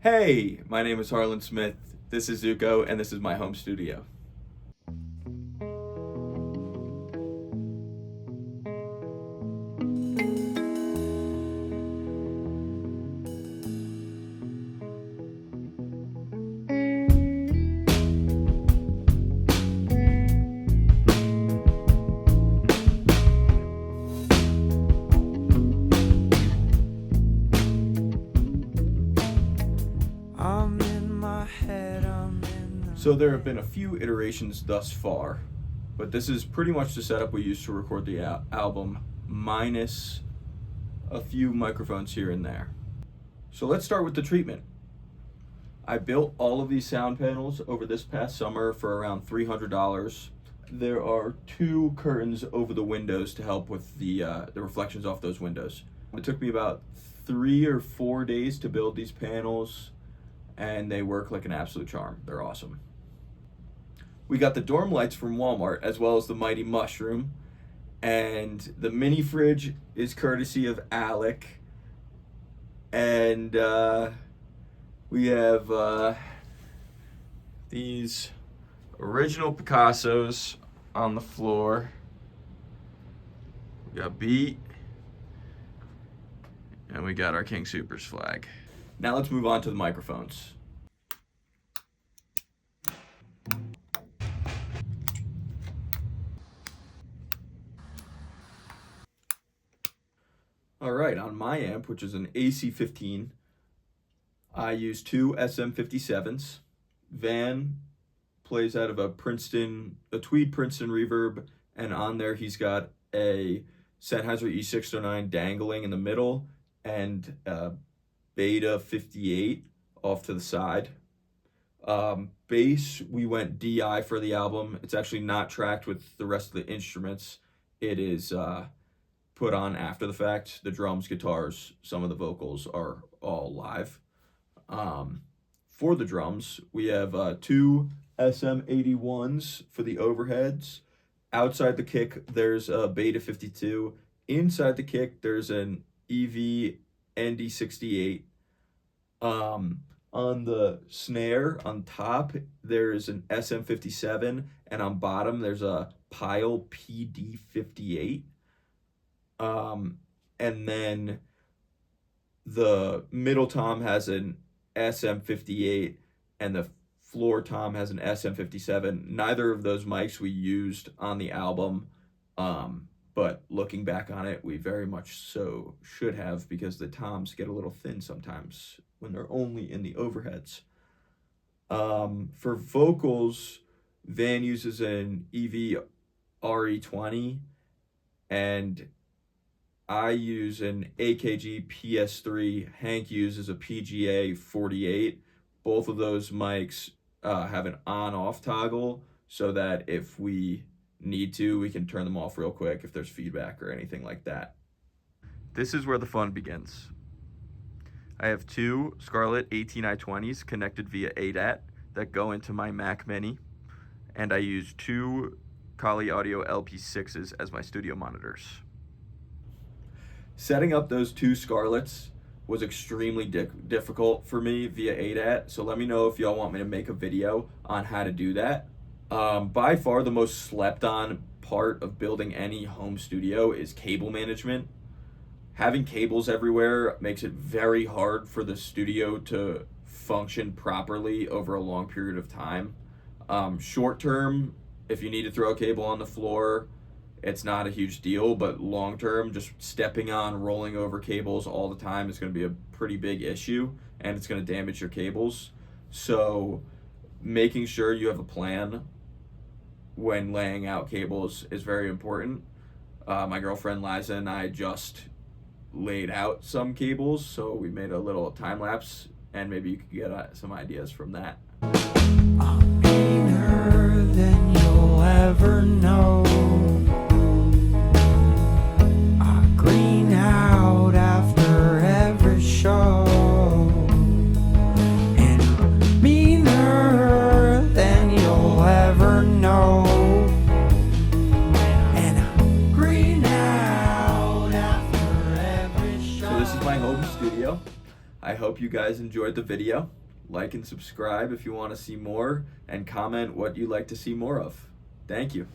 Hey, my name is Harlan Smith. This is Zuko, and this is my home studio. So there have been a few iterations thus far, but this is pretty much the setup we used to record the album, minus a few microphones here and there. So let's start with the treatment. I built all of these sound panels over this past summer for around $300. There are two curtains over the windows to help with the reflections off those windows. It took me about 3 or 4 days to build these panels, and they work like an absolute charm. They're awesome. We got the dorm lights from Walmart, as well as the Mighty Mushroom, and the mini fridge is courtesy of Alec, and we have these original Picassos on the floor. We got Beat, and we got our King Soopers flag. Now let's move on to the microphones. All right, on my amp, which is an AC-15, I use two SM57s. Van plays out of a Tweed Princeton reverb, and on there he's got a Sennheiser E609 dangling in the middle and a Beta 58 off to the side. Bass, we went DI for the album. It's actually not tracked with the rest of the instruments. It is put on after the fact. The drums, guitars, some of the vocals are all live. For the drums, we have two SM81s for the overheads. Outside the kick, there's a Beta 52. Inside the kick, there's an EV ND68. On the snare, on top, there's an SM57, and on bottom, there's a Pyle PD58. And then the middle tom has an SM58, and the floor tom has an SM57. Neither of those mics we used on the album, but looking back on it, we very much so should have, because the toms get a little thin sometimes when they're only in the overheads. For vocals, Van uses an EV RE20, and I use an AKG PS3. Hank uses a PGA 48. Both of those mics have an on-off toggle, so that if we need to, we can turn them off real quick if there's feedback or anything like that. This is where the fun begins. I have two Scarlett 18i20s connected via ADAT that go into my Mac Mini, and I use two Kali Audio LP6s as my studio monitors. Setting up those two Scarletts was extremely difficult for me via ADAT, so let me know if y'all want me to make a video on how to do that. By far the most slept on part of building any home studio is cable management. Having cables everywhere makes it very hard for the studio to function properly over a long period of time. Short term, if you need to throw a cable on the floor, it's not a huge deal, but long term, just stepping on, rolling over cables all the time is going to be a pretty big issue, and it's going to damage your cables. So making sure you have a plan when laying out cables is very important. My girlfriend Liza and I just laid out some cables, so we made a little time lapse, and maybe you could get some ideas from that. I'm meaner than you'll ever know. I green out after every show, and I'm meaner than you'll ever know. And I'm green out after every show. So this is my home studio. I hope you guys enjoyed the video. Like and subscribe if you want to see more, and comment what you'd like to see more of. Thank you.